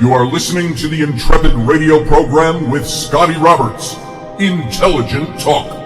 You are listening to the Intrepid radio program with Scotty Roberts. Intelligent Talk.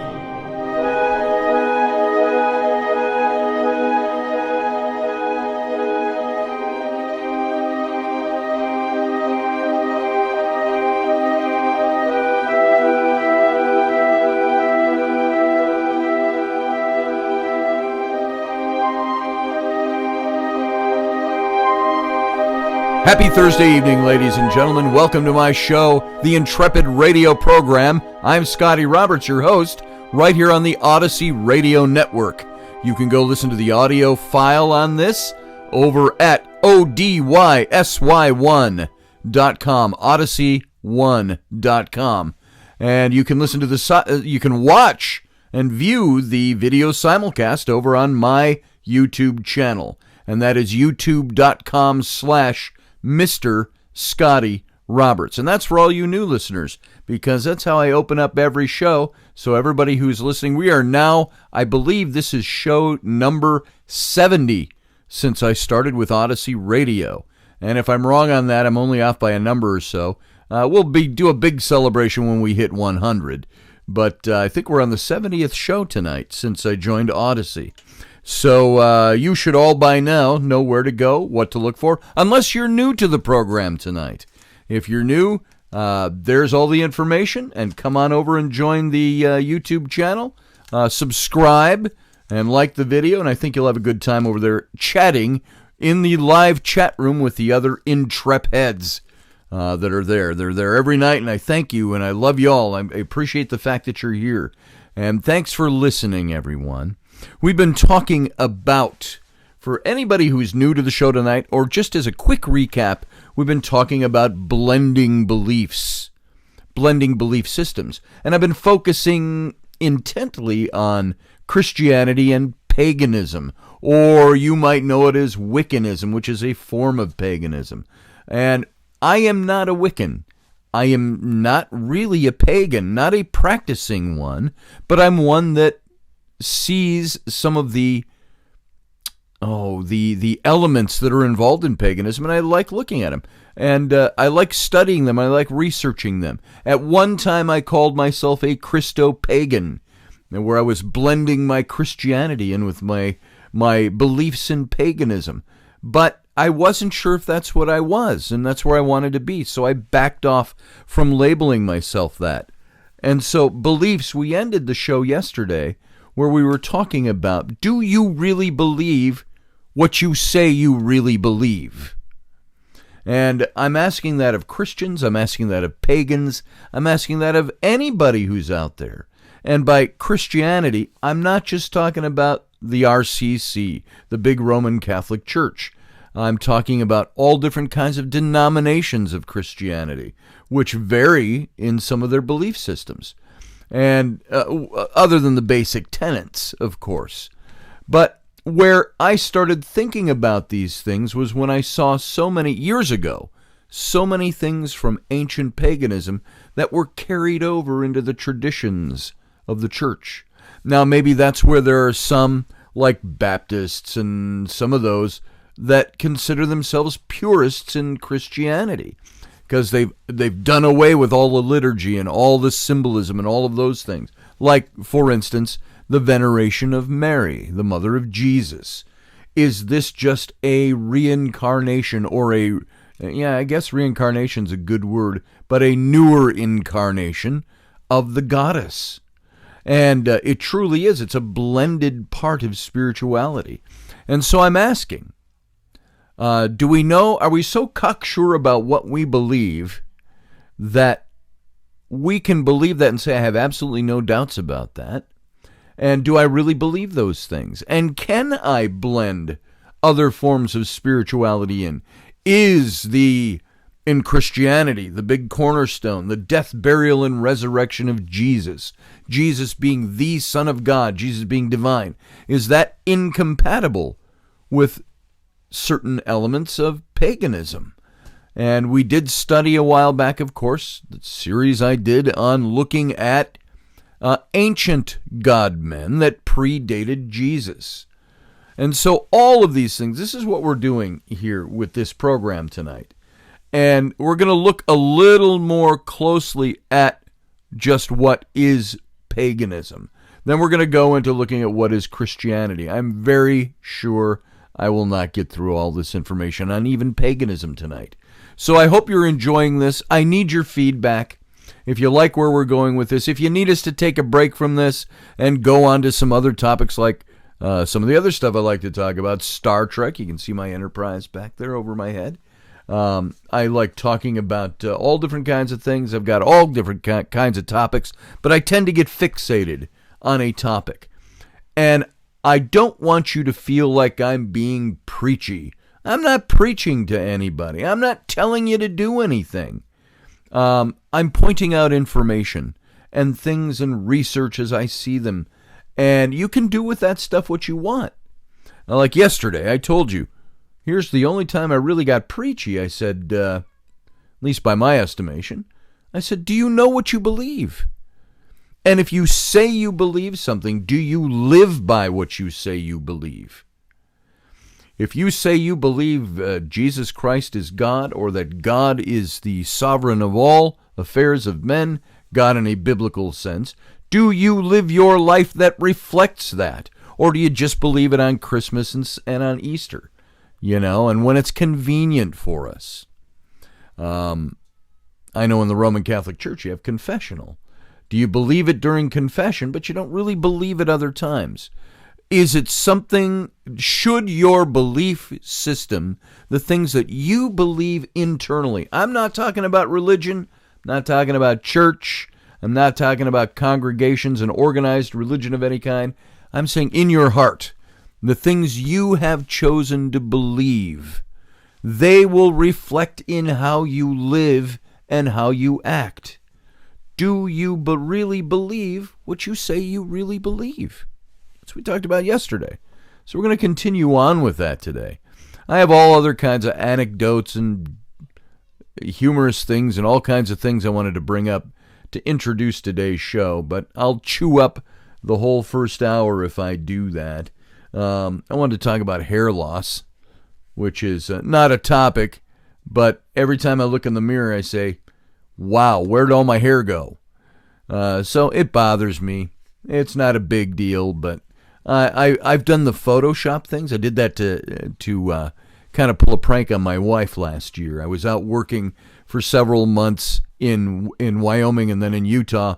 Happy Thursday evening, ladies and gentlemen. Welcome to my show, the Intrepid radio program. I'm Scotty Roberts, your host, right here on the Odyssey Radio Network. You can go listen to the audio file on this over at odysy1.com, odyssey1.com. And you can listen to you can watch and view the video simulcast over on my YouTube channel. And that is youtube.com/Mr. Scotty Roberts. And that's for all you new listeners, because that's how I open up every show. So everybody who's listening, we are now, I believe this is show number 70 since I started with Odyssey Radio. And if I'm wrong on that, I'm only off by a number or so. We'll do a big celebration when we hit 100. But I think we're on the 70th show tonight since I joined Odyssey. So you should all by now know where to go, what to look for, unless you're new to the program tonight. If you're new, there's all the information, and come on over and join the YouTube channel. Subscribe and like the video, and I think you'll have a good time over there chatting in the live chat room with the other Intrepheads that are there. They're there every night, and I thank you, and I love you all. I appreciate the fact that you're here. And thanks for listening, everyone. We've been talking about, for anybody who's new to the show tonight, or just as a quick recap, we've been talking about blending beliefs, blending belief systems. And I've been focusing intently on Christianity and paganism, or you might know it as Wiccanism, which is a form of paganism. And I am not a Wiccan. I am not really a pagan, not a practicing one, but I'm one that sees some of the elements that are involved in paganism, and I like looking at them, and I like studying them, I like researching them. At one time, I called myself a Christo-pagan, where I was blending my Christianity in with my beliefs in paganism, but I wasn't sure if that's what I was, and that's where I wanted to be, so I backed off from labeling myself that. And so, beliefs, we ended the show yesterday where we were talking about, do you really believe what you say you really believe? And I'm asking that of Christians, I'm asking that of pagans, I'm asking that of anybody who's out there. And by Christianity, I'm not just talking about the RCC, the big Roman Catholic Church. I'm talking about all different kinds of denominations of Christianity, which vary in some of their belief systems. And other than the basic tenets, of course. But where I started thinking about these things was when I saw so many years ago, so many things from ancient paganism that were carried over into the traditions of the church. Now, maybe that's where there are some, like Baptists and some of those, that consider themselves purists in Christianity, because they've done away with all the liturgy and all the symbolism and all of those things. Like, for instance, the veneration of Mary, the mother of Jesus. Is this just a reincarnation, or I guess reincarnation's a good word, but a newer incarnation of the goddess? And it truly is. It's a blended part of spirituality. And so I'm asking, do we know, are we so cocksure about what we believe that we can believe that and say, I have absolutely no doubts about that? And do I really believe those things? And can I blend other forms of spirituality in? Is in Christianity, the big cornerstone, the death, burial, and resurrection of Jesus, Jesus being the Son of God, Jesus being divine, is that incompatible with certain elements of paganism? And we did study a while back, of course, the series I did on looking at ancient godmen that predated Jesus. And so all of these things, this is what we're doing here with this program tonight. And we're going to look a little more closely at just what is paganism. Then we're going to go into looking at what is Christianity. I'm very sure I will not get through all this information on even paganism tonight. So I hope you're enjoying this. I need your feedback. If you like where we're going with this, if you need us to take a break from this and go on to some other topics like some of the other stuff I like to talk about, Star Trek, you can see my Enterprise back there over my head. I like talking about all different kinds of things. I've got all different kinds of topics, but I tend to get fixated on a topic. And I don't want you to feel like I'm being preachy. I'm not preaching to anybody. I'm not telling you to do anything. I'm pointing out information and things and research as I see them. And you can do with that stuff what you want. Now, like yesterday, I told you, here's the only time I really got preachy. I said, at least by my estimation, I said, do you know what you believe? And if you say you believe something, do you live by what you say you believe? If you say you believe Jesus Christ is God, or that God is the sovereign of all affairs of men, God in a biblical sense, do you live your life that reflects that? Or do you just believe it on Christmas and on Easter? You know, and when it's convenient for us. I know in the Roman Catholic Church you have confessional. Do you believe it during confession, but you don't really believe it other times? Is it something, should your belief system, the things that you believe internally, I'm not talking about religion, I'm not talking about church, I'm not talking about congregations and organized religion of any kind. I'm saying in your heart, the things you have chosen to believe, they will reflect in how you live and how you act. Do you really believe what you say you really believe? That's what we talked about yesterday. So we're going to continue on with that today. I have all other kinds of anecdotes and humorous things and all kinds of things I wanted to bring up to introduce today's show, but I'll chew up the whole first hour if I do that. I wanted to talk about hair loss, which is not a topic, but every time I look in the mirror I say, wow, where'd all my hair go? So it bothers me. It's not a big deal, but I've done the Photoshop things. I did that to kind of pull a prank on my wife last year. I was out working for several months in Wyoming and then in Utah,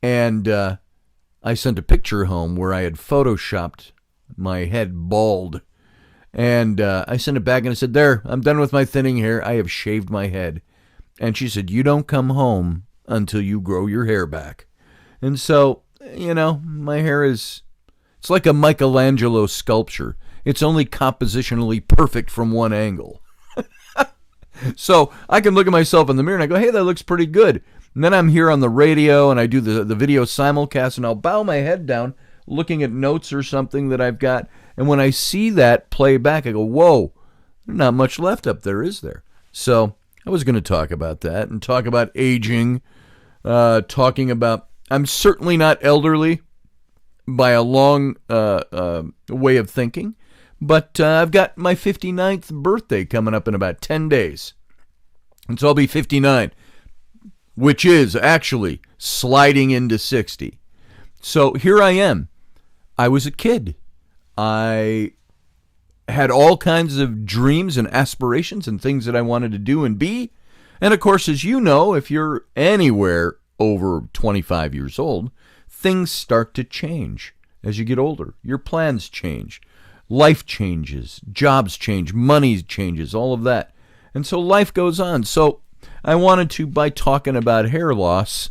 and I sent a picture home where I had Photoshopped my head bald. And I sent it back and I said, there, I'm done with my thinning hair. I have shaved my head. And she said, you don't come home until you grow your hair back. And so, you know, my hair it's like a Michelangelo sculpture. It's only compositionally perfect from one angle. So I can look at myself in the mirror and I go, hey, that looks pretty good. And then I'm here on the radio and I do the video simulcast and I'll bow my head down looking at notes or something that I've got. And when I see that play back, I go, whoa, there's not much left up there, is there? So I was going to talk about that and talk about aging, talking about, I'm certainly not elderly by a long way of thinking, but I've got my 59th birthday coming up in about 10 days. And so I'll be 59, which is actually sliding into 60. So here I am. I was a kid. I had all kinds of dreams and aspirations and things that I wanted to do and be. And of course, as you know, if you're anywhere over 25 years old, things start to change as you get older. Your plans change. Life changes. Jobs change. Money changes. All of that. And so life goes on. So I wanted to, by talking about hair loss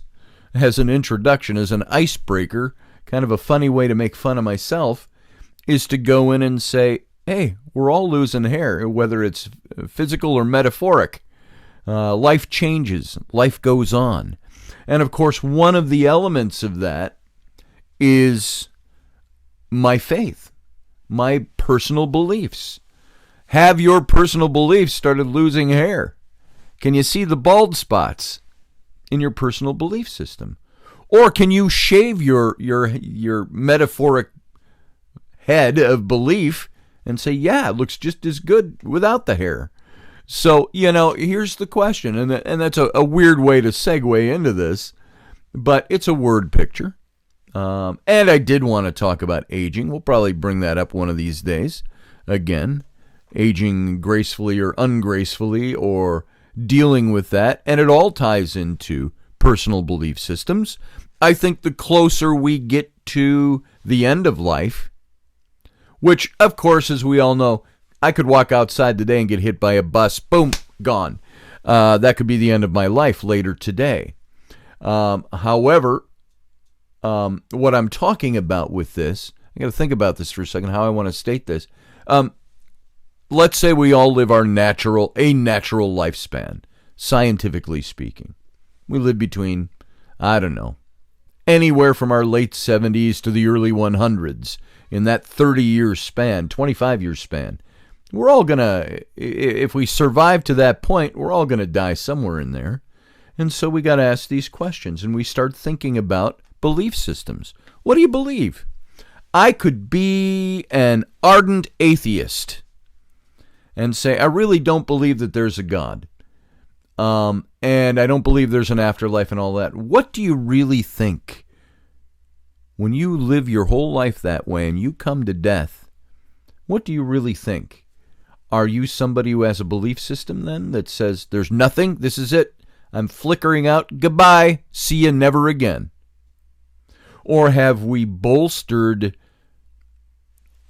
as an introduction, as an icebreaker, kind of a funny way to make fun of myself, is to go in and say, hey, we're all losing hair, whether it's physical or metaphoric. Life changes. Life goes on. And of course, one of the elements of that is my faith, my personal beliefs. Have your personal beliefs started losing hair? Can you see the bald spots in your personal belief system? Or can you shave your metaphoric head of belief and say, yeah, it looks just as good without the hair? So, here's the question, and that's a weird way to segue into this, but it's a word picture. And I did want to talk about aging. We'll probably bring that up one of these days. Again, aging gracefully or ungracefully, or dealing with that. And it all ties into personal belief systems. I think the closer we get to the end of life, which, of course, as we all know, I could walk outside today and get hit by a bus. Boom, gone. That could be the end of my life later today. However, what I'm talking about with this, I got to think about this for a second, how I want to state this. Let's say we all live a natural lifespan, scientifically speaking. We live between, I don't know, anywhere from our late 70s to the early 100s. In that 30-year span, 25-year span, we're all going to, if we survive to that point, we're all going to die somewhere in there. And so we got to ask these questions, and we start thinking about belief systems. What do you believe? I could be an ardent atheist and say, I really don't believe that there's a God. And I don't believe there's an afterlife and all that. What do you really think? When you live your whole life that way and you come to death, what do you really think? Are you somebody who has a belief system then that says, there's nothing, this is it, I'm flickering out, goodbye, see you never again? Or have we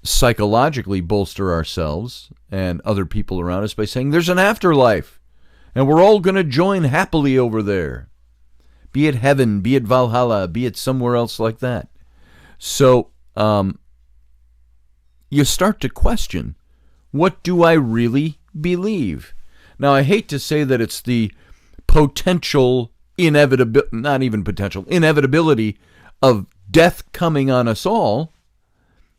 psychologically bolster ourselves and other people around us by saying, there's an afterlife, and we're all going to join happily over there? Be it heaven, be it Valhalla, be it somewhere else like that. So you start to question, what do I really believe? Now, I hate to say that it's the inevitability of death coming on us all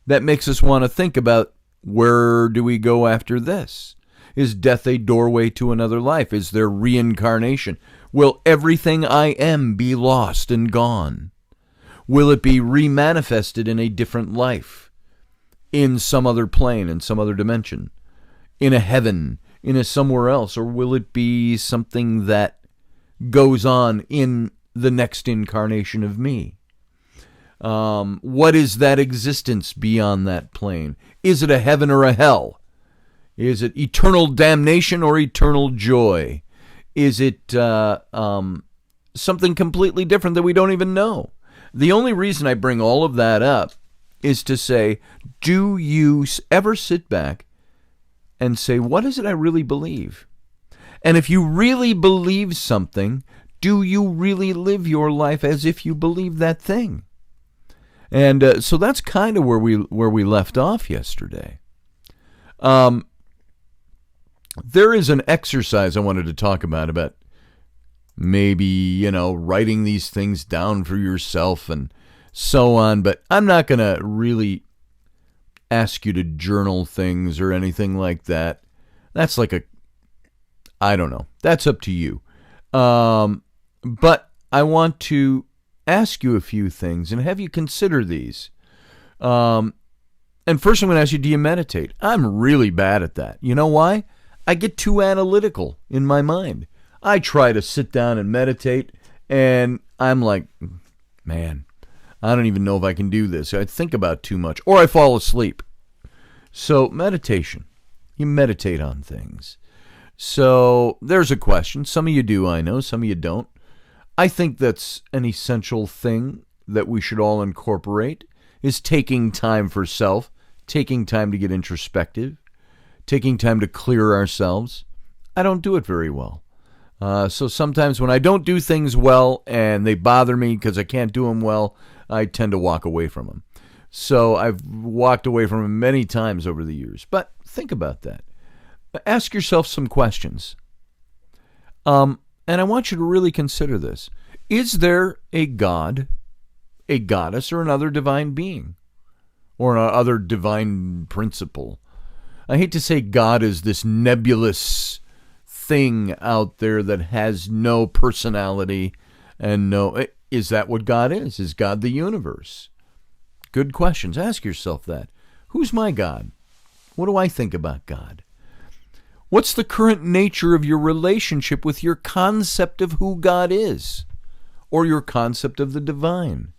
that makes us want to think about, where do we go after this? Is death a doorway to another life? Is there reincarnation? Will everything I am be lost and gone? Will it be remanifested in a different life, in some other plane, in some other dimension, in a heaven, in a somewhere else? Or will it be something that goes on in the next incarnation of me? What is that existence beyond that plane? Is it a heaven or a hell? Is it eternal damnation or eternal joy? Is it something completely different that we don't even know? The only reason I bring all of that up is to say, do you ever sit back and say, what is it I really believe? And if you really believe something, do you really live your life as if you believe that thing? And so that's kind of where we left off yesterday. There is an exercise I wanted to talk about maybe, writing these things down for yourself and so on, but I'm not going to really ask you to journal things or anything like that. That's I don't know. That's up to you. But I want to ask you a few things and have you consider these. And first I'm going to ask you, do you meditate? I'm really bad at that. You know why? I get too analytical in my mind. I try to sit down and meditate, and I'm like, man, I don't even know if I can do this. I think about too much, or I fall asleep. So meditation. You meditate on things. So there's a question. Some of you do, I know. Some of you don't. I think that's an essential thing that we should all incorporate, is taking time for self, taking time to get introspective, taking time to clear ourselves. I don't do it very well. So sometimes when I don't do things well and they bother me because I can't do them well, I tend to walk away from them. So I've walked away from them many times over the years. But think about that. Ask yourself some questions. And I want you to really consider this. Is there a God, a goddess, or another divine being? Or another divine principle? I hate to say God is this nebulous thing out there that has no personality and no... Is that what God is? Is God the universe? Good questions. Ask yourself that. Who's my God? What do I think about God? What's the current nature of your relationship with your concept of who God is, or your concept of the divine?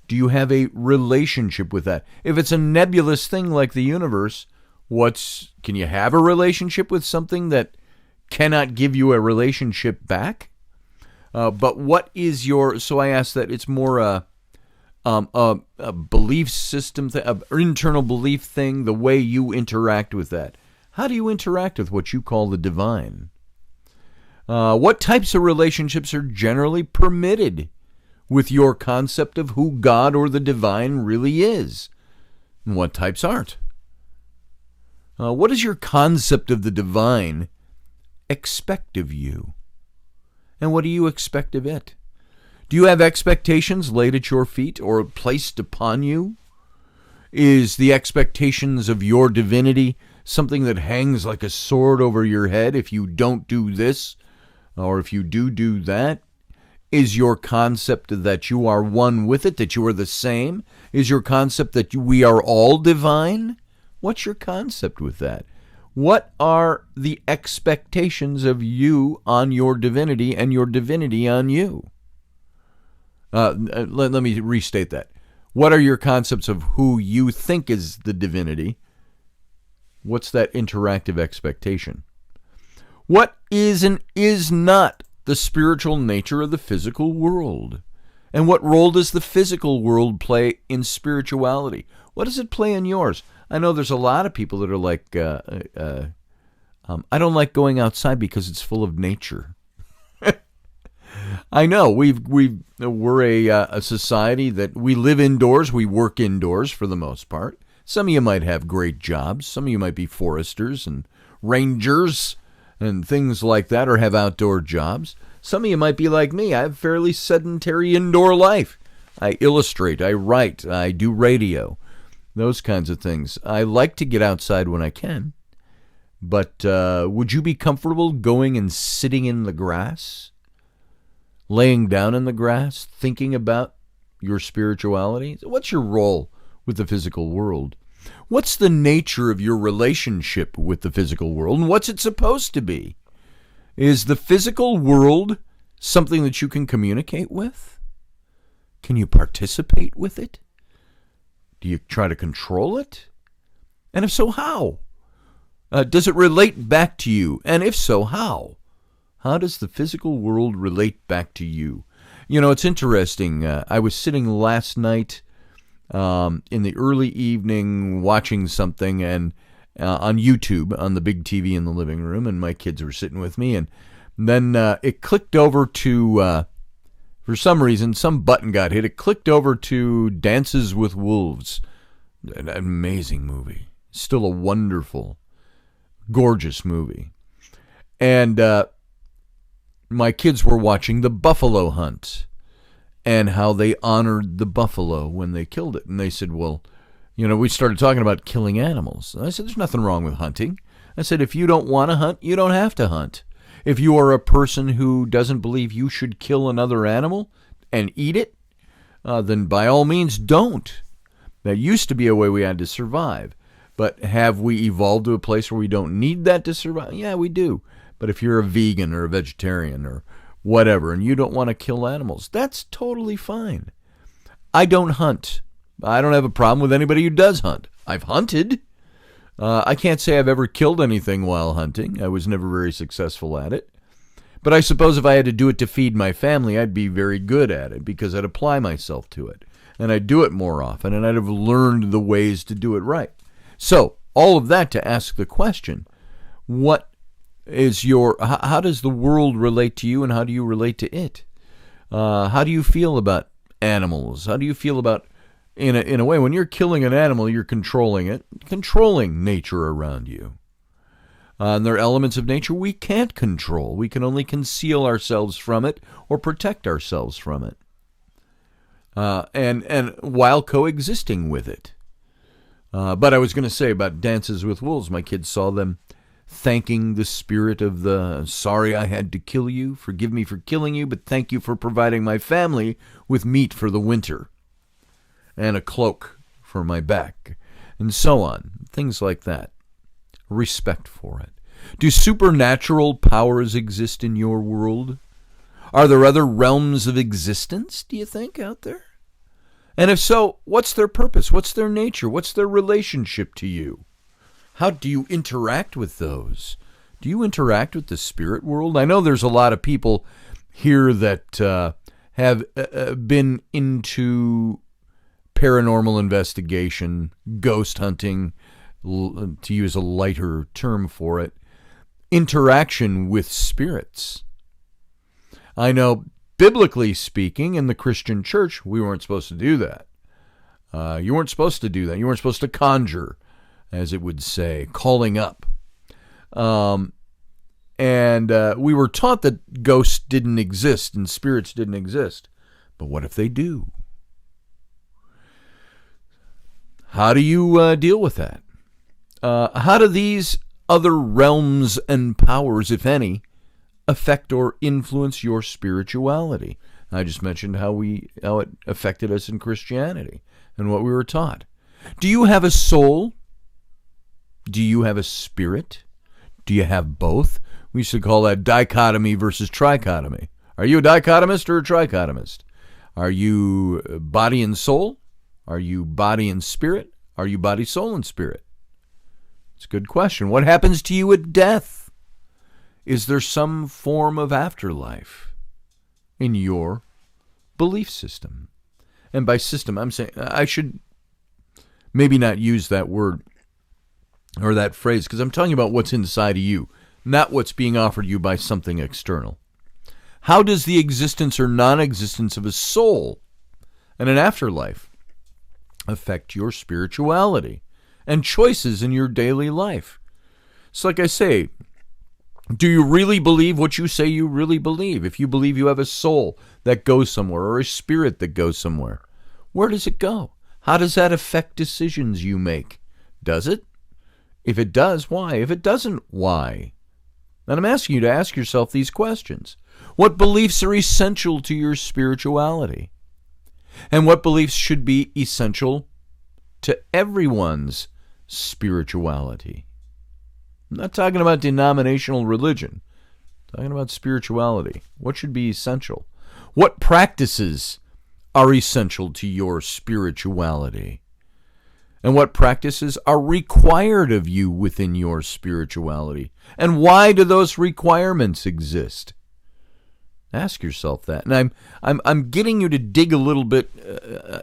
Do you have a relationship with that? If it's a nebulous thing like the universe, can you have a relationship with something that cannot give you a relationship back? But what is so I ask that it's more a belief system, an internal belief thing, the way you interact with that. How do you interact with what you call the divine? What types of relationships are generally permitted with your concept of who God or the divine really is? And what types aren't? What does your concept of the divine expect of you? And what do you expect of it? Do you have expectations laid at your feet or placed upon you? Is the expectations of your divinity something that hangs like a sword over your head if you don't do this, or if you do that? Is your concept that you are one with it, that you are the same? Is your concept that we are all divine? What's your concept with that? What are the expectations of you on your divinity and your divinity on you? Let me restate that. What are your concepts of who you think is the divinity? What's that interactive expectation? What is and is not the spiritual nature of the physical world? And what role does the physical world play in spirituality? What does it play in yours? I know there's a lot of people that are like, I don't like going outside because it's full of nature. I know we're a society that we live indoors, we work indoors for the most part. Some of you might have great jobs. Some of you might be foresters and rangers and things like that, or have outdoor jobs. Some of you might be like me. I have a fairly sedentary indoor life. I illustrate, I write, I do radio, those kinds of things. I like to get outside when I can. But would you be comfortable going and sitting in the grass? Laying down in the grass, thinking about your spirituality? What's your role with the physical world? What's the nature of your relationship with the physical world, and what's it supposed to be? Is the physical world something that you can communicate with? Can you participate with it? Do you try to control it? And if so, how? Does it relate back to you? And if so, how? How does the physical world relate back to you? You know, it's interesting. I was sitting last night in the early evening watching something and on YouTube on the big TV in the living room, and my kids were sitting with me, and then it clicked over to, for some reason, some button got hit. It clicked over to Dances with Wolves. An amazing movie. Still a wonderful, gorgeous movie. And my kids were watching the buffalo hunt and how they honored the buffalo when they killed it. And they said, well, you know, we started talking about killing animals. And I said, there's nothing wrong with hunting. I said, if you don't want to hunt, you don't have to hunt. If you are a person who doesn't believe you should kill another animal and eat it, then by all means don't. That used to be a way we had to survive. But have we evolved to a place where we don't need that to survive? Yeah, we do. But if you're a vegan or a vegetarian or whatever, and you don't want to kill animals, that's totally fine. I don't hunt. I don't have a problem with anybody who does hunt. I've hunted. I can't say I've ever killed anything while hunting. I was never very successful at it. But I suppose if I had to do it to feed my family, I'd be very good at it because I'd apply myself to it. And I'd do it more often, and I'd have learned the ways to do it right. So, all of that to ask the question, how does the world relate to you, and how do you relate to it? How do you feel about animals? How do you feel about, in a way, when you're killing an animal, you're controlling it, controlling nature around you. And there are elements of nature we can't control. We can only conceal ourselves from it or protect ourselves from it. And while coexisting with it. But I was going to say about Dances with Wolves, my kids saw them thanking the spirit of the, sorry I had to kill you, forgive me for killing you, but thank you for providing my family with meat for the winter and a cloak for my back, and so on. Things like that. Respect for it. Do supernatural powers exist in your world? Are there other realms of existence, do you think, out there? And if so, what's their purpose? What's their nature? What's their relationship to you? How do you interact with those? Do you interact with the spirit world? I know there's a lot of people here that have been into paranormal investigation, ghost hunting, to use a lighter term for it, interaction with spirits. I know, biblically speaking, in the Christian church, we weren't supposed to do that. You weren't supposed to do that. You weren't supposed to conjure, as it would say, calling up. And we were taught that ghosts didn't exist and spirits didn't exist. But what if they do? How do you deal with that? How do these other realms and powers, if any, affect or influence your spirituality? I just mentioned how it affected us in Christianity and what we were taught. Do you have a soul? Do you have a spirit? Do you have both? We used to call that dichotomy versus trichotomy. Are you a dichotomist or a trichotomist? Are you body and soul? Are you body and spirit? Are you body, soul, and spirit? It's a good question. What happens to you at death? Is there some form of afterlife in your belief system? And by system, I'm saying I should maybe not use that word or that phrase, because I'm talking about what's inside of you, not what's being offered you by something external. How does the existence or non-existence of a soul and an afterlife affect your spirituality and choices in your daily life? It's like I say, do you really believe what you say you really believe? If you believe you have a soul that goes somewhere or a spirit that goes somewhere, where does it go? How does that affect decisions you make? Does it? If it does, why? If it doesn't, why? And I'm asking you to ask yourself these questions. What beliefs are essential to your spirituality? And what beliefs should be essential to everyone's spirituality? I'm not talking about denominational religion. I'm talking about spirituality. What should be essential? What practices are essential to your spirituality? And what practices are required of you within your spirituality? And why do those requirements exist? Ask yourself that. And I'm getting you to dig a little bit.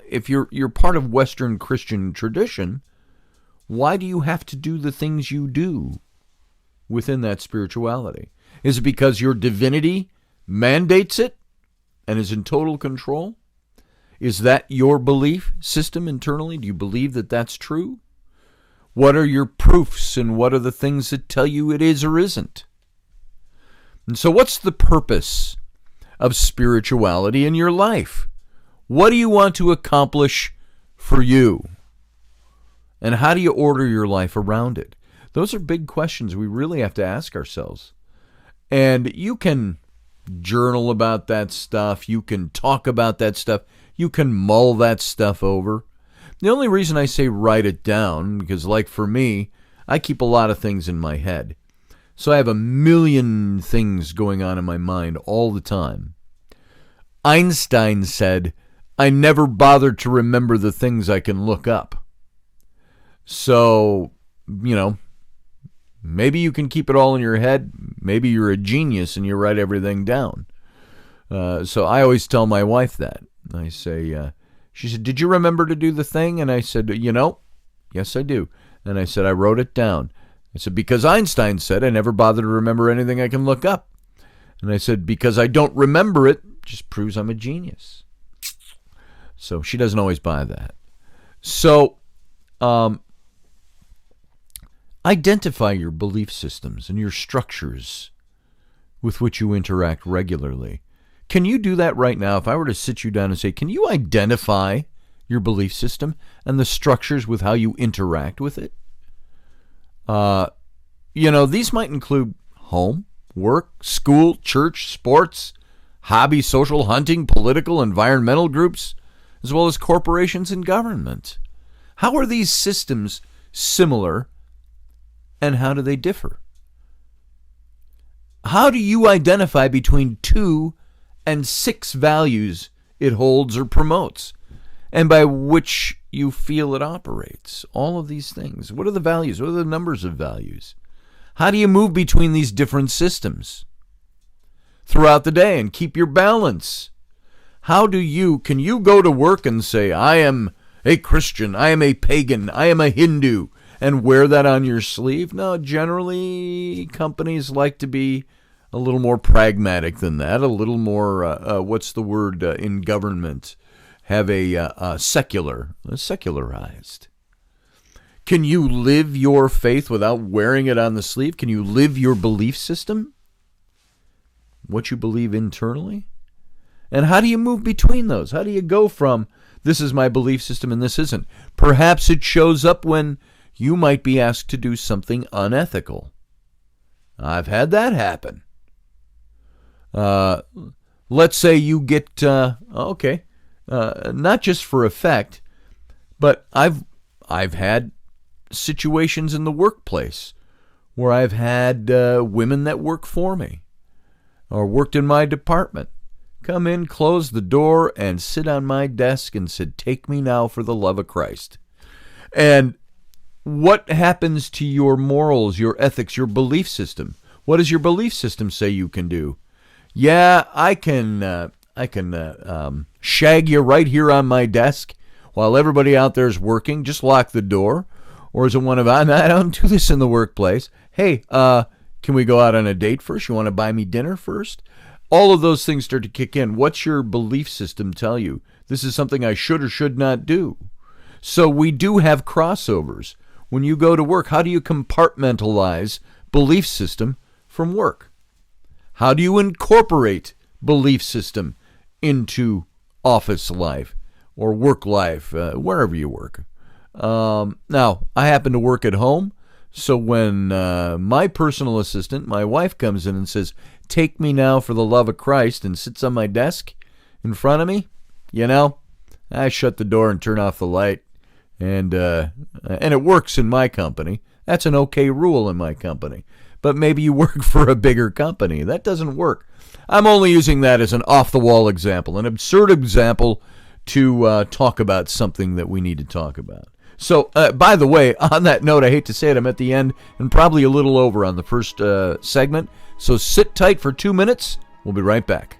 If you're part of Western Christian tradition, why do you have to do the things you do within that spirituality? Is it because your divinity mandates it and is in total control? Is that your belief system internally? Do you believe that that's true? What are your proofs and what are the things that tell you it is or isn't? And so what's the purpose of spirituality in your life? What do you want to accomplish for you? And how do you order your life around it? Those are big questions we really have to ask ourselves. And you can journal about that stuff. You can talk about that stuff. You can mull that stuff over. The only reason I say write it down, because like for me, I keep a lot of things in my head. So I have a million things going on in my mind all the time. Einstein said, I never bothered to remember the things I can look up. So, maybe you can keep it all in your head. Maybe you're a genius and you write everything down. So I always tell my wife that. I say, she said, did you remember to do the thing? And I said, yes, I do. And I said, I wrote it down. I said, because Einstein said I never bother to remember anything I can look up. And I said, because I don't remember it, just proves I'm a genius. So she doesn't always buy that. So identify your belief systems and your structures with which you interact regularly. Can you do that right now? If I were to sit you down and say, can you identify your belief system and the structures with how you interact with it? These might include home, work, school, church, sports, hobby, social, hunting, political, environmental groups, as well as corporations and government. How are these systems similar and how do they differ? how do you identify between 2 and 6 values it holds or promotes, and by which you feel it operates? All of these things. What are the values? What are the numbers of values? How do you move between these different systems throughout the day and keep your balance? Can you go to work and say, I am a Christian, I am a pagan, I am a Hindu, and wear that on your sleeve? No, generally companies like to be a little more pragmatic than that, a little more, in government, have a secularized. Can you live your faith without wearing it on the sleeve? Can you live your belief system? What you believe internally? And how do you move between those? How do you go from this is my belief system and this isn't? Perhaps it shows up when you might be asked to do something unethical. I've had that happen. Let's say you get, not just for effect, but I've had situations in the workplace where I've had women that work for me or worked in my department come in, close the door, and sit on my desk and said, "Take me now for the love of Christ." And what happens to your morals, your ethics, your belief system? What does your belief system say you can do? Yeah, I can shag you right here on my desk while everybody out there is working. Just lock the door. Or is it one of, I don't do this in the workplace. Hey, can we go out on a date first? You want to buy me dinner first? All of those things start to kick in. What's your belief system tell you? This is something I should or should not do. So we do have crossovers. When you go to work, how do you compartmentalize belief system from work? How do you incorporate belief system into office life or work life, wherever you work? Now, I happen to work at home, so when my personal assistant, my wife, comes in and says, "Take me now for the love of Christ," and sits on my desk in front of me, I shut the door and turn off the light, and it works in my company. That's an okay rule in my company. But maybe you work for a bigger company. That doesn't work. I'm only using that as an off-the-wall example, an absurd example to talk about something that we need to talk about. So, by the way, on that note, I hate to say it, I'm at the end and probably a little over on the first segment. So sit tight for 2 minutes. We'll be right back.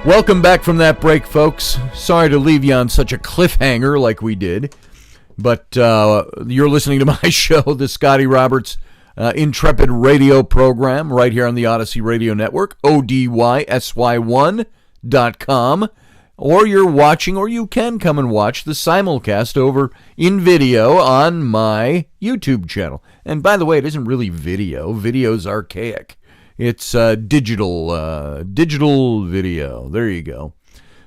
Welcome back from that break, folks. Sorry to leave you on such a cliffhanger like we did, but you're listening to my show, the Scotty Roberts Intrepid radio program, right here on the Odyssey Radio Network, ODYSY1.com. or you're watching, or you can come and watch the simulcast over in video on my YouTube channel. And by the way, it isn't really video. Video's archaic. It's digital video. There you go.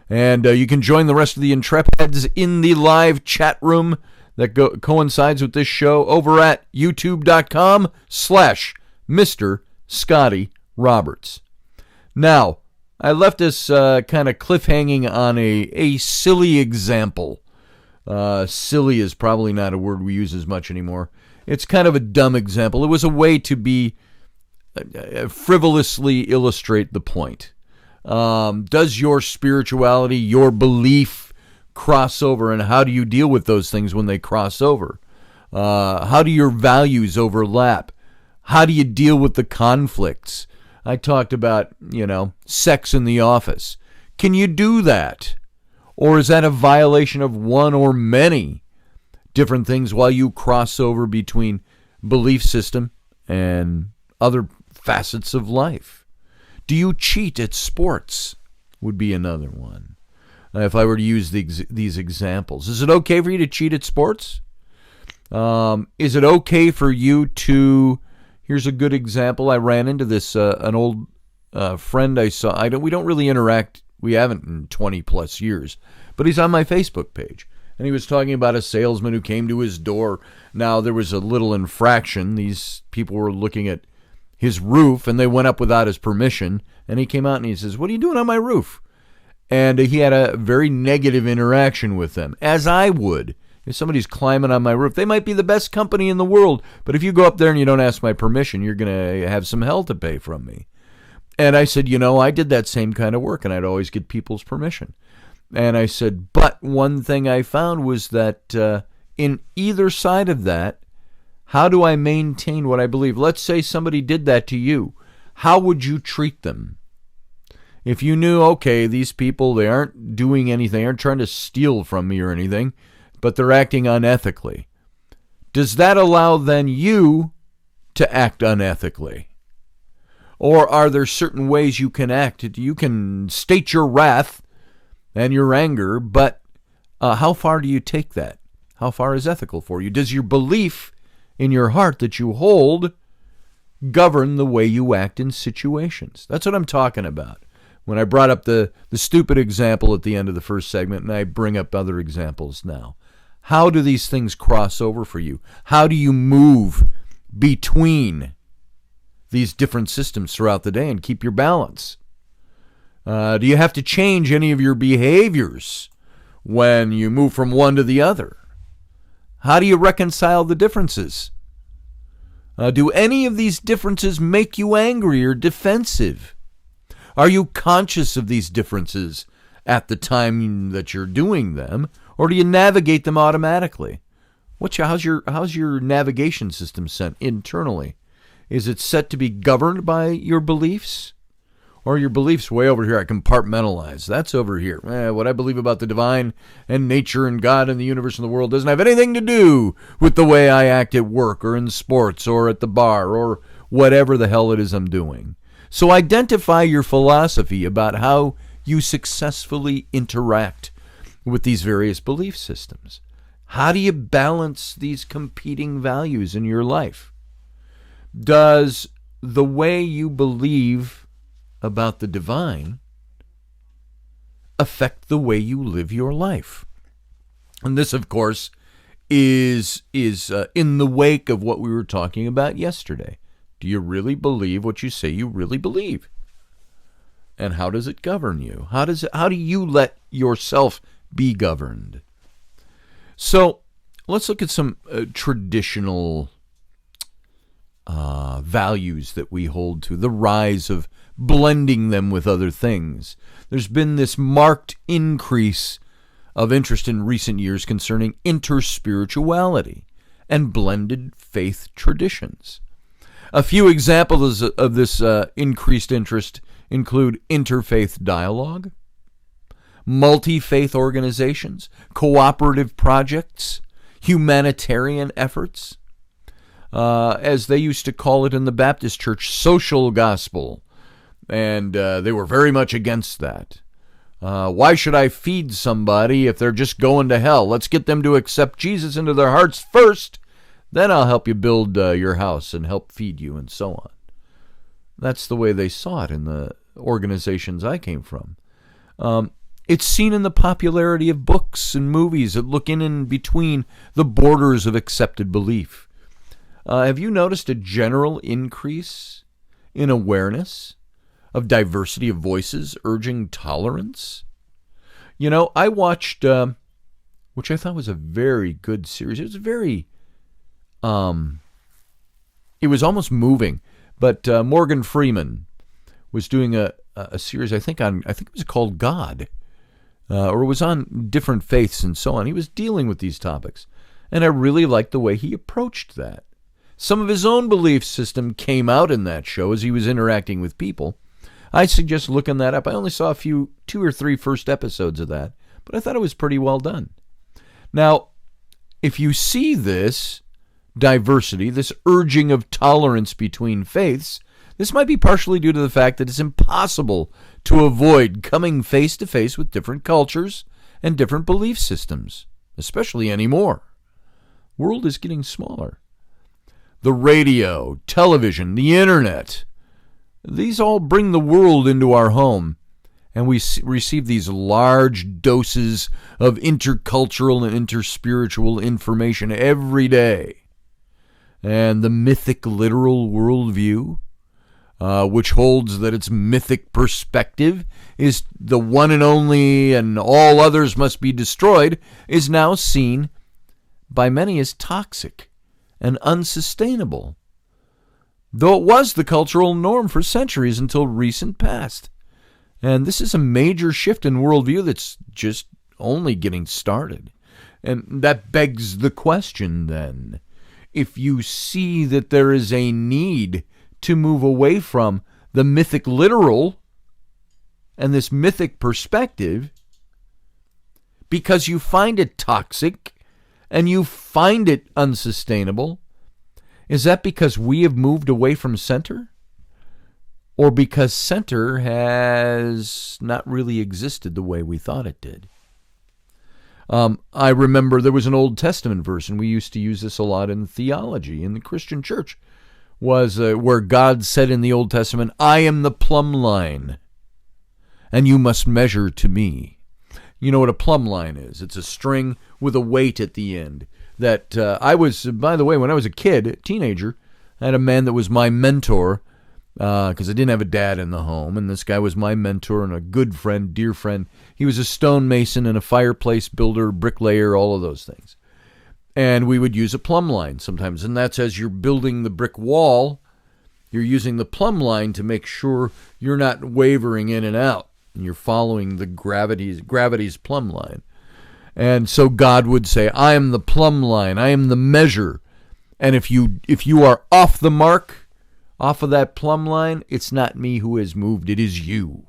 And you can join the rest of the Intrepids in the live chat room that coincides with this show over at youtube.com/Mr. Scotty Roberts. Now, I left us kind of cliffhanging on a silly example. Silly is probably not a word we use as much anymore. It's kind of a dumb example. It was a way to be frivolously illustrate the point. Does your spirituality, your belief cross over, and how do you deal with those things when they cross over? How do your values overlap? How do you deal with the conflicts? I talked about, sex in the office. Can you do that? Or is that a violation of one or many different things while you cross over between belief system and other facets of life? Do you cheat at sports? Would be another one. If I were to use these examples. Is it okay for you to cheat at sports? Is it okay for you to... Here's a good example. I ran into this, an old friend I saw. We don't really interact. We haven't in 20 plus years. But he's on my Facebook page. And he was talking about a salesman who came to his door. Now, there was a little infraction. These people were looking at his roof, and they went up without his permission. And he came out and he says, "What are you doing on my roof?" And he had a very negative interaction with them, as I would. If somebody's climbing on my roof, they might be the best company in the world, but if you go up there and you don't ask my permission, you're going to have some hell to pay from me. And I said, I did that same kind of work, and I'd always get people's permission. And I said, but one thing I found was that in either side of that, how do I maintain what I believe? Let's say somebody did that to you. How would you treat them? If you knew, okay, these people, they aren't doing anything, they aren't trying to steal from me or anything, but they're acting unethically. Does that allow then you to act unethically? Or are there certain ways you can act? You can state your wrath and your anger, but how far do you take that? How far is ethical for you? Does your belief in your heart that you hold govern the way you act in situations? That's what I'm talking about. When I brought up the stupid example at the end of the first segment, and I bring up other examples now. How do these things cross over for you? How do you move between these different systems throughout the day and keep your balance? Do you have to change any of your behaviors when you move from one to the other? How do you reconcile the differences? Do any of these differences make you angry or defensive? Are you conscious of these differences at the time that you're doing them, or do you navigate them automatically? How's your navigation system set internally? Is it set to be governed by your beliefs? Or your beliefs way over here, I compartmentalize. That's over here. What I believe about the divine and nature and God and the universe and the world doesn't have anything to do with the way I act at work or in sports or at the bar or whatever the hell it is I'm doing. So identify your philosophy about how you successfully interact with these various belief systems. How do you balance these competing values in your life? Does the way you believe about the divine affect the way you live your life? And this, of course, is in the wake of what we were talking about yesterday. Do you really believe what you say you really believe? And how does it govern you? How do you let yourself be governed? So let's look at some traditional values that we hold to, the rise of blending them with other things. There's been this marked increase of interest in recent years concerning interspirituality and blended faith traditions. A few examples of this increased interest include interfaith dialogue, multi-faith organizations, cooperative projects, humanitarian efforts, as they used to call it in the Baptist church, social gospel. And they were very much against that. Why should I feed somebody if they're just going to hell? Let's get them to accept Jesus into their hearts first. Then I'll help you build your house and help feed you and so on. That's the way they saw it in the organizations I came from. It's seen in the popularity of books and movies that look in between the borders of accepted belief. Have you noticed a general increase in awareness of diversity of voices urging tolerance? I watched, which I thought was a very good series. It was very, it was almost moving. But Morgan Freeman was doing a series, I think it was called God, or it was on different faiths and so on. He was dealing with these topics, and I really liked the way he approached that. Some of his own belief system came out in that show as he was interacting with people. I suggest looking that up. I only saw 2 or 3 first episodes of that, but I thought it was pretty well done. Now, if you see this diversity, this urging of tolerance between faiths, this might be partially due to the fact that it's impossible to avoid coming face to face with different cultures and different belief systems, especially anymore. The world is getting smaller. The radio, television, the internet, these all bring the world into our home, and we receive these large doses of intercultural and interspiritual information every day. And the mythic literal worldview, which holds that its mythic perspective is the one and only and all others must be destroyed, is now seen by many as toxic and unsustainable, though it was the cultural norm for centuries until recent past. And this is a major shift in worldview that's just only getting started. And that begs the question then, if you see that there is a need to move away from the mythic literal and this mythic perspective because you find it toxic and you find it unsustainable, is that because we have moved away from center? Or because center has not really existed the way we thought it did? I remember there was an Old Testament verse, and we used to use this a lot in theology in the Christian church, was where God said in the Old Testament, "I am the plumb line, and you must measure to me." You know what a plumb line is? It's a string with a weight at the end. That by the way, when I was a kid, a teenager, I had a man that was my mentor, because I didn't have a dad in the home, and this guy was my mentor and a good friend, dear friend. He was a stonemason and a fireplace builder, bricklayer, all of those things. And we would use a plumb line sometimes, and that's as you're building the brick wall, you're using the plumb line to make sure you're not wavering in and out, and you're following the gravity's plumb line. And so God would say, "I am the plumb line, I am the measure, and if you are off the mark, off of that plumb line, it's not me who has moved, it is you.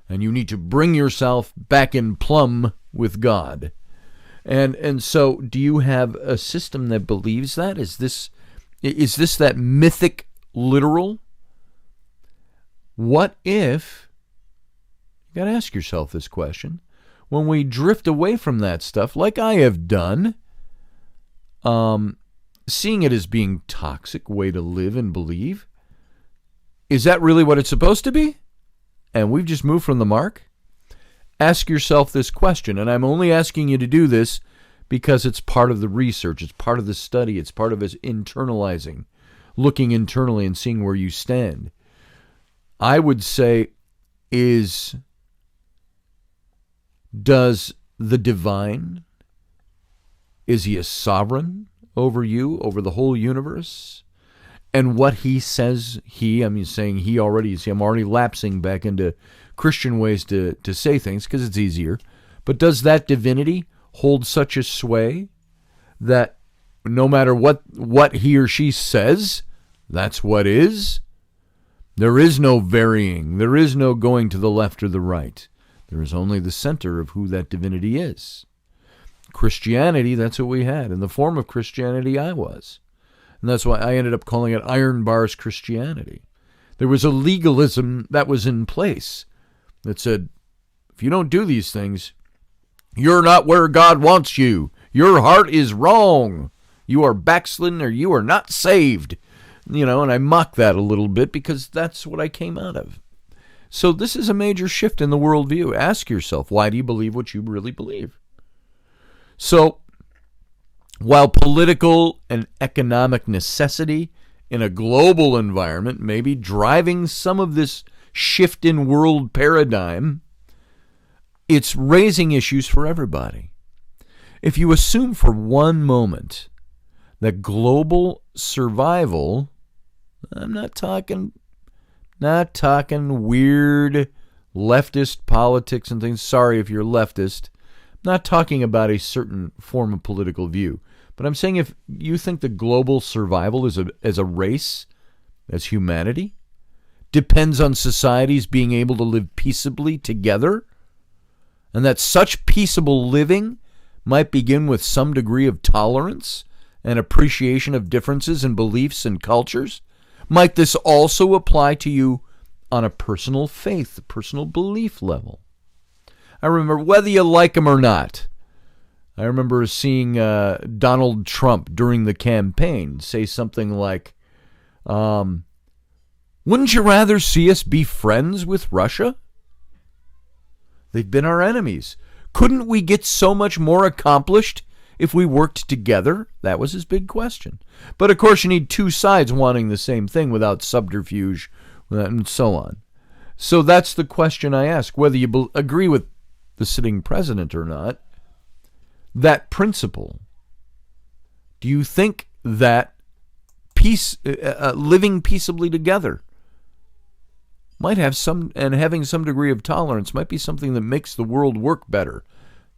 And you need to bring yourself back in plumb with God." And so do you have a system that believes that? Is this that mythic literal? What if, you got to ask yourself this question, when we drift away from that stuff, like I have done, seeing it as being toxic way to live and believe, is that really what it's supposed to be? And we've just moved from the mark? Ask yourself this question, and I'm only asking you to do this because it's part of the research, it's part of the study, it's part of us internalizing, looking internally and seeing where you stand. I would say, does the divine, is he a sovereign over you, over the whole universe? And what he says, I'm already lapsing back into Christian ways to say things because it's easier. But does that divinity hold such a sway that no matter what he or she says, that's what is? There is no varying. There is no going to the left or the right. There is only the center of who that divinity is. Christianity, that's what we had. In the form of Christianity, I was. And that's why I ended up calling it Iron Bars Christianity. There was a legalism that was in place that said, if you don't do these things, you're not where God wants you. Your heart is wrong. You are backslidden or you are not saved. And I mock that a little bit because that's what I came out of. So this is a major shift in the worldview. Ask yourself, why do you believe what you really believe? So while political and economic necessity in a global environment may be driving some of this shift in world paradigm, it's raising issues for everybody. If you assume for one moment that global survival, I'm not talking weird leftist politics and things. Sorry if you're leftist. I'm not talking about a certain form of political view. But I'm saying if you think the global survival as a race, as humanity, depends on societies being able to live peaceably together, and that such peaceable living might begin with some degree of tolerance and appreciation of differences in beliefs and cultures, might this also apply to you on a personal faith, a personal belief level? I remember, whether you like him or not, I remember seeing Donald Trump during the campaign say something like, wouldn't you rather see us be friends with Russia? They've been our enemies. Couldn't we get so much more accomplished if we worked together? That was his big question. But of course you need two sides wanting the same thing without subterfuge and so on. So that's the question I ask, whether you agree with the sitting president or not. That principle, do you think that living peaceably together might have having some degree of tolerance might be something that makes the world work better?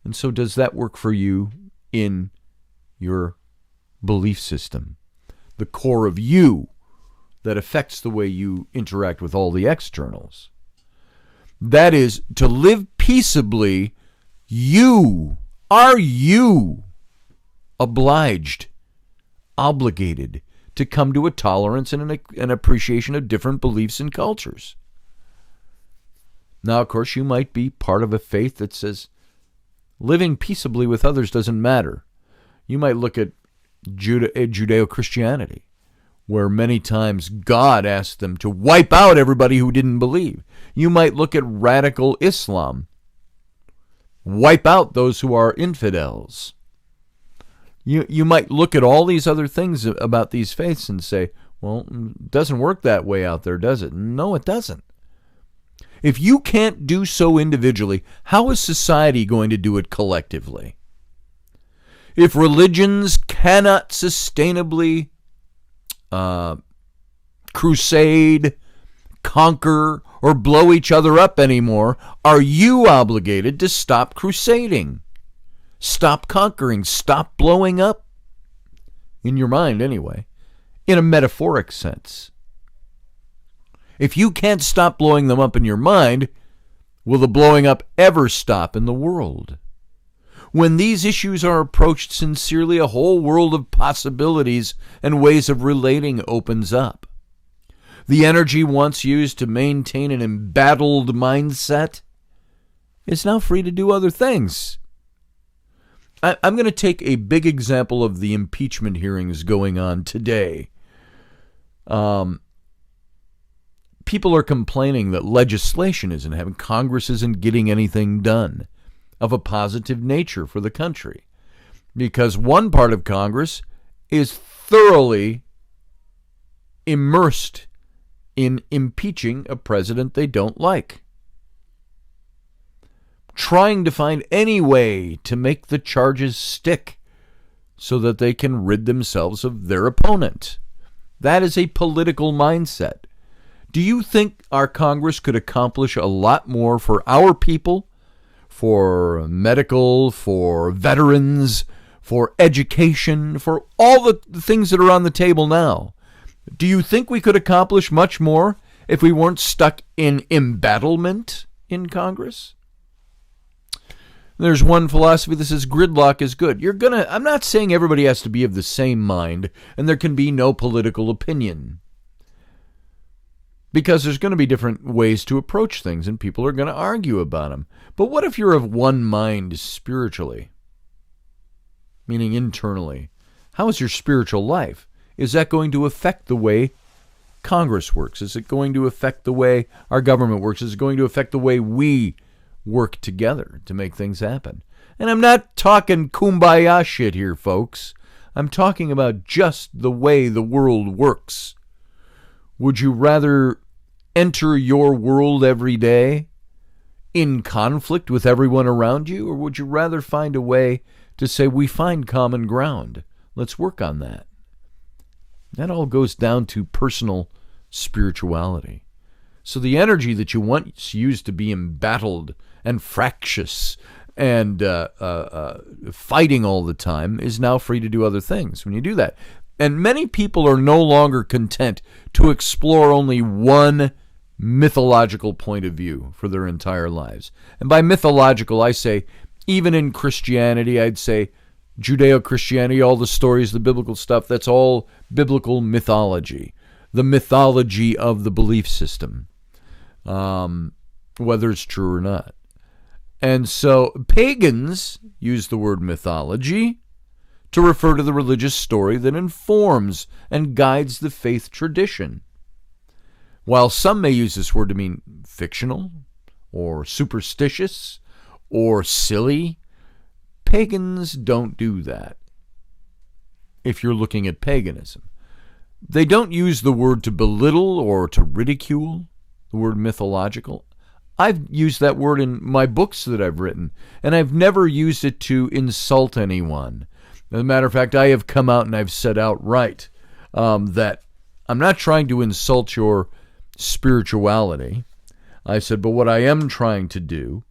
And so does that work for you in your belief system, the core of you that affects the way you interact with all the externals? That is, to live peaceably, are you obliged, obligated to come to a tolerance and an appreciation of different beliefs and cultures? Now, of course, you might be part of a faith that says living peaceably with others doesn't matter. You might look at Judeo-Christianity, where many times God asked them to wipe out everybody who didn't believe. You might look at radical Islam, wipe out those who are infidels. You might look at all these other things about these faiths and say, well, it doesn't work that way out there, does it? No, it doesn't. If you can't do so individually, how is society going to do it collectively? If religions cannot sustainably crusade, conquer, or blow each other up anymore, are you obligated to stop crusading? Stop conquering, stop blowing up? In your mind, anyway. In a metaphoric sense. If you can't stop blowing them up in your mind, will the blowing up ever stop in the world? When these issues are approached sincerely, a whole world of possibilities and ways of relating opens up. The energy once used to maintain an embattled mindset is now free to do other things. I'm going to take a big example of the impeachment hearings going on today. People are complaining that legislation isn't happening. Congress isn't getting anything done of a positive nature for the country because one part of Congress is thoroughly immersed in impeaching a president they don't like, trying to find any way to make the charges stick so that they can rid themselves of their opponent. That is a political mindset. Do you think our Congress could accomplish a lot more for our people, for medical, for veterans, for education, for all the things that are on the table now? Do you think we could accomplish much more if we weren't stuck in embattlement in Congress? There's one philosophy that says gridlock is good. I'm not saying everybody has to be of the same mind and there can be no political opinion. because there's going to be different ways to approach things, and people are going to argue about them. But what if you're of one mind spiritually, meaning internally? How is your spiritual life? Is that going to affect the way Congress works? Is it going to affect the way our government works? Is it going to affect the way we work together to make things happen? And I'm not talking kumbaya shit here, folks. I'm talking about just the way the world works. Would you rather enter your world every day in conflict with everyone around you, or would you rather find a way to say, we find common ground? Let's work on that. That all goes down to personal spirituality. So the energy that you once used to be embattled and fractious and fighting all the time is now free to do other things when you do that. And many people are no longer content to explore only one mythological point of view for their entire lives. And by mythological, I say, even in Christianity, I'd say Judeo-Christianity, all the stories, the biblical stuff, that's all biblical mythology. The mythology of the belief system, whether it's true or not. And so pagans use the word mythology to refer to the religious story that informs and guides the faith tradition. While some may use this word to mean fictional or superstitious or silly, pagans don't do that. If you're looking at paganism, they don't use the word to belittle or to ridicule, the word mythological. I've used that word in my books that I've written, and I've never used it to insult anyone. As a matter of fact, I have come out and I've said outright that I'm not trying to insult your spirituality. I said, but what I am trying to do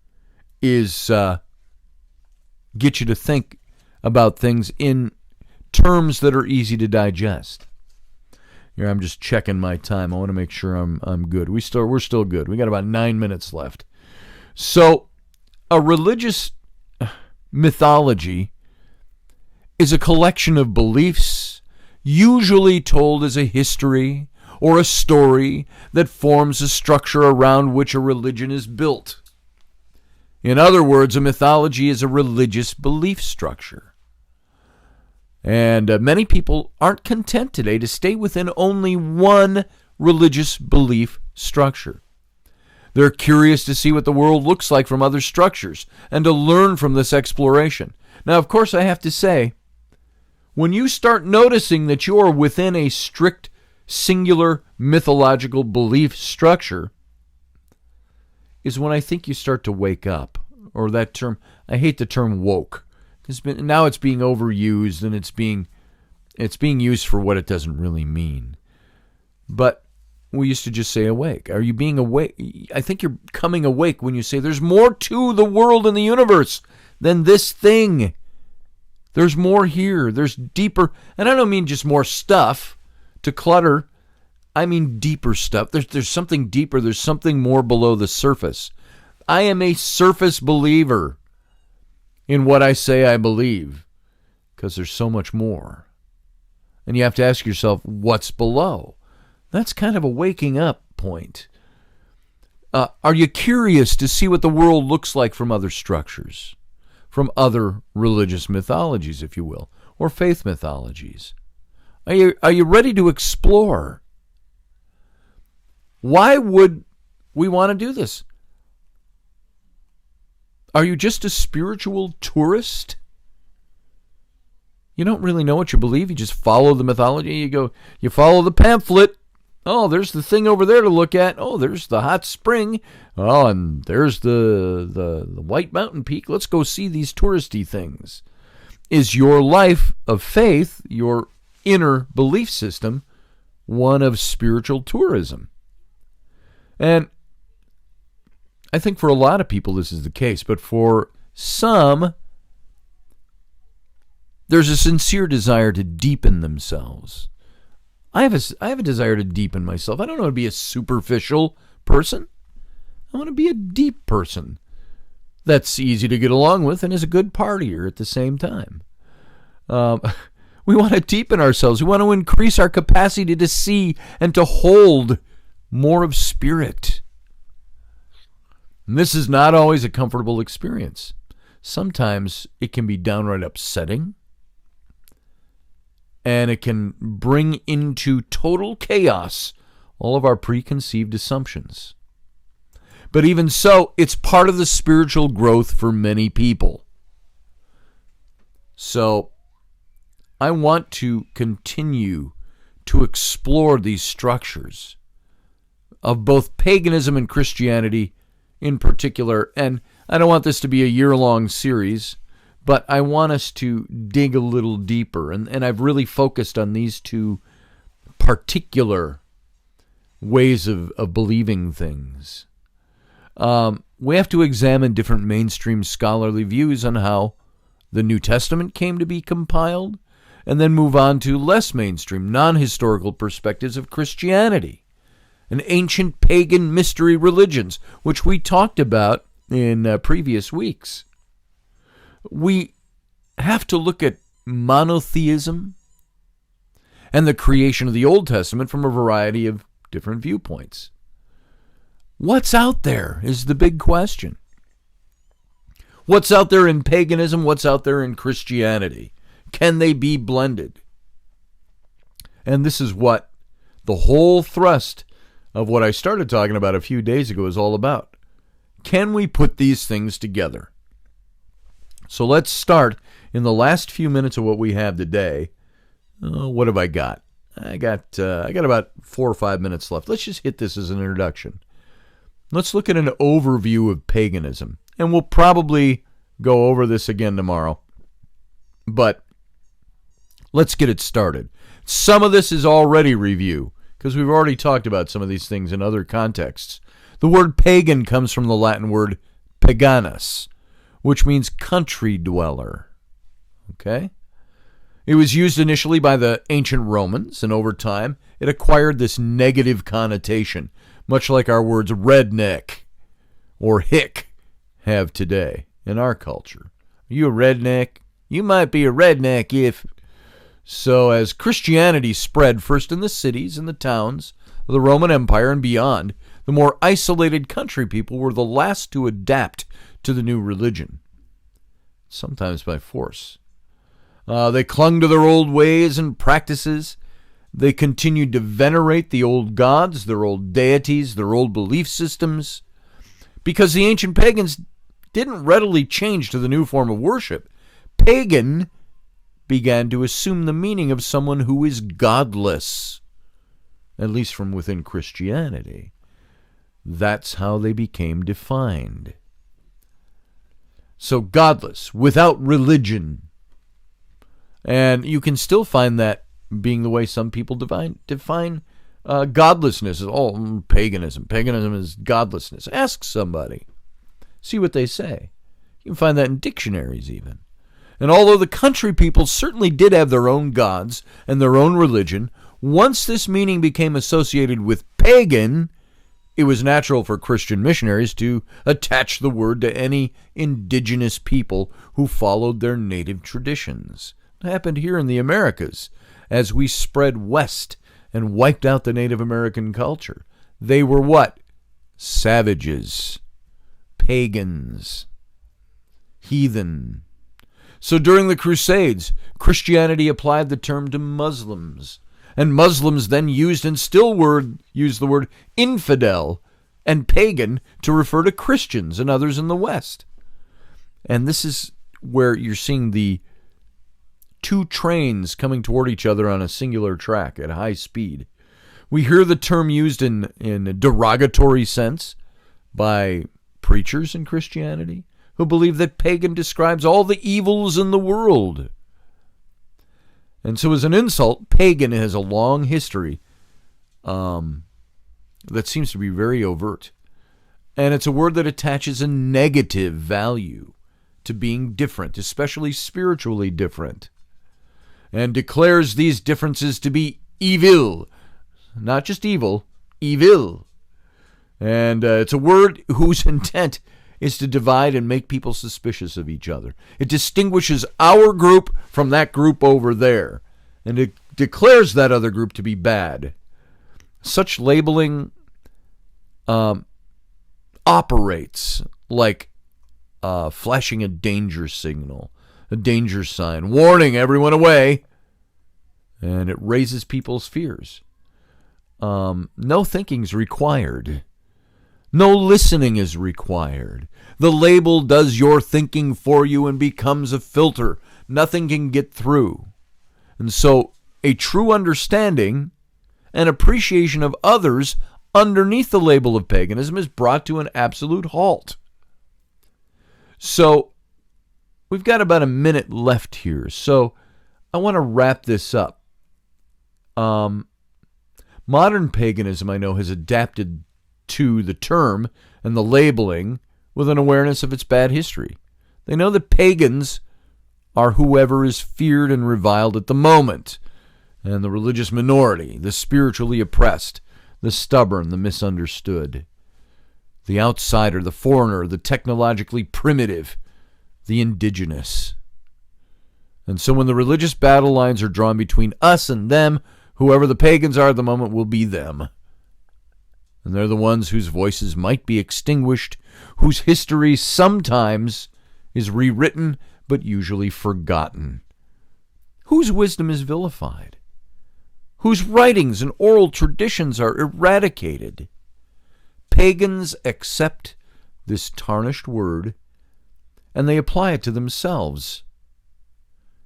is get you to think about things in terms that are easy to digest. Here, I'm just checking my time. I want to make sure I'm good. We're still good. We got about 9 minutes left. So, a religious mythology is a collection of beliefs, usually told as a history or a story that forms a structure around which a religion is built. In other words, a mythology is a religious belief structure. And many people aren't content today to stay within only one religious belief structure. They're curious to see what the world looks like from other structures and to learn from this exploration. Now, of course, I have to say, when you start noticing that you're within a strict, singular, mythological belief structure, is when I think you start to wake up. Or that term, I hate the term woke. Now it's being overused, and it's being used for what it doesn't really mean. But we used to just say awake. Are you being awake? I think you're coming awake when you say there's more to the world and the universe than this thing. There's more here. There's deeper. And I don't mean just more stuff to clutter. I mean deeper stuff. There's something deeper. There's something more below the surface. I am a surface believer in what I say I believe, because there's so much more. And you have to ask yourself, what's below? That's kind of a waking up point. Are you curious to see what the world looks like from other structures, from other religious mythologies, if you will, or faith mythologies? Are you ready to explore? Why would we want to do this? Are you just a spiritual tourist? You don't really know what you believe. You just follow the mythology. You follow the pamphlet. Oh, there's the thing over there to look at. Oh, there's the hot spring. Oh, and there's the White Mountain Peak. Let's go see these touristy things. Is your life of faith, your inner belief system, one of spiritual tourism? And I think for a lot of people this is the case, but for some, there's a sincere desire to deepen themselves. I have a desire to deepen myself. I don't want to be a superficial person. I want to be a deep person that's easy to get along with and is a good partier at the same time. We want to deepen ourselves. We want to increase our capacity to see and to hold more of spirit. And this is not always a comfortable experience. Sometimes it can be downright upsetting, and it can bring into total chaos all of our preconceived assumptions. But even so, it's part of the spiritual growth for many people. So I want to continue to explore these structures of both paganism and Christianity in particular. And I don't want this to be a year-long series, but I want us to dig a little deeper. And I've really focused on these two particular ways of believing things. We have to examine different mainstream scholarly views on how the New Testament came to be compiled, and then move on to less mainstream, non-historical perspectives of Christianity and ancient pagan mystery religions, which we talked about in previous weeks. We have to look at monotheism and the creation of the Old Testament from a variety of different viewpoints. What's out there is the big question. What's out there in paganism? What's out there in Christianity? Can they be blended? And this is what the whole thrust of what I started talking about a few days ago is all about. Can we put these things together? So let's start in the last few minutes of what we have today. What have I got? I got about 4 or 5 minutes left. Let's just hit this as an introduction. Let's look at an overview of paganism. And we'll probably go over this again tomorrow. But let's get it started. Some of this is already review, because we've already talked about some of these things in other contexts. The word pagan comes from the Latin word paganus, which means country dweller. Okay? It was used initially by the ancient Romans, and over time it acquired this negative connotation, much like our words redneck or hick have today in our culture. Are you a redneck? You might be a redneck if... So as Christianity spread first in the cities and the towns of the Roman Empire and beyond, the more isolated country people were the last to adapt to the new religion, sometimes by force. They clung to their old ways and practices. They continued to venerate the old gods, their old deities, their old belief systems, because the ancient pagans didn't readily change to the new form of worship. Pagan began to assume the meaning of someone who is godless, at least from within Christianity. That's how they became defined. So godless, without religion. And you can still find that being the way some people define godlessness. Paganism. Paganism is godlessness. Ask somebody. See what they say. You can find that in dictionaries even. And although the country people certainly did have their own gods and their own religion, once this meaning became associated with pagan, it was natural for Christian missionaries to attach the word to any indigenous people who followed their native traditions. It happened here in the Americas as we spread west and wiped out the Native American culture. They were what? Savages, pagans, heathen. So during the Crusades, Christianity applied the term to Muslims, and Muslims then used and still use the word infidel and pagan to refer to Christians and others in the West. And this is where you're seeing the two trains coming toward each other on a singular track at high speed. We hear the term used in a derogatory sense by preachers in Christianity who believe that pagan describes all the evils in the world. And so as an insult, pagan has a long history that seems to be very overt. And it's a word that attaches a negative value to being different, especially spiritually different, and declares these differences to be evil. Not just evil, evil. And it's a word whose intent is to divide and make people suspicious of each other. It distinguishes our group from that group over there, and it declares that other group to be bad. Such labeling operates like flashing a danger signal, a danger sign, warning everyone away, and it raises people's fears. No thinking's required. No listening is required. The label does your thinking for you and becomes a filter. Nothing can get through. And so a true understanding and appreciation of others underneath the label of paganism is brought to an absolute halt. So we've got about a minute left here. So I want to wrap this up. Modern paganism, I know, has adapted to the term and the labeling with an awareness of its bad history. They know that pagans are whoever is feared and reviled at the moment, and the religious minority, the spiritually oppressed, the stubborn, the misunderstood, the outsider, the foreigner, the technologically primitive, the indigenous. And so when the religious battle lines are drawn between us and them, whoever the pagans are at the moment will be them. And they're the ones whose voices might be extinguished, whose history sometimes is rewritten, but usually forgotten. Whose wisdom is vilified? Whose writings and oral traditions are eradicated? Pagans accept this tarnished word, and they apply it to themselves,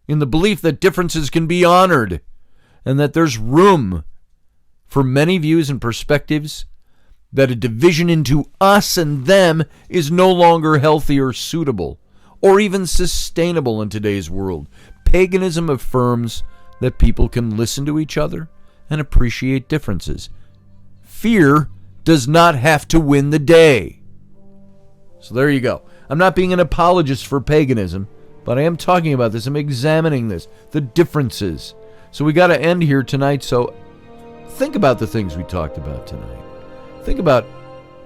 in the belief that differences can be honored, and that there's room for many views and perspectives, that a division into us and them is no longer healthy or suitable, or even sustainable in today's world. Paganism affirms that people can listen to each other and appreciate differences. Fear does not have to win the day. So there you go. I'm not being an apologist for paganism, but I am talking about this. I'm examining this, the differences. So we got to end here tonight. So think about the things we talked about tonight. Think about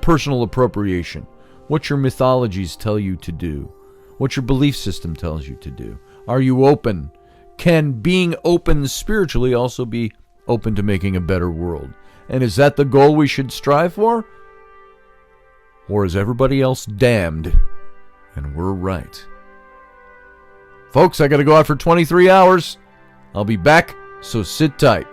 personal appropriation, what your mythologies tell you to do, what your belief system tells you to do. Are you open? Can being open spiritually also be open to making a better world? And is that the goal we should strive for? Or is everybody else damned and we're right? Folks, I got to go out for 23 hours. I'll be back, so sit tight.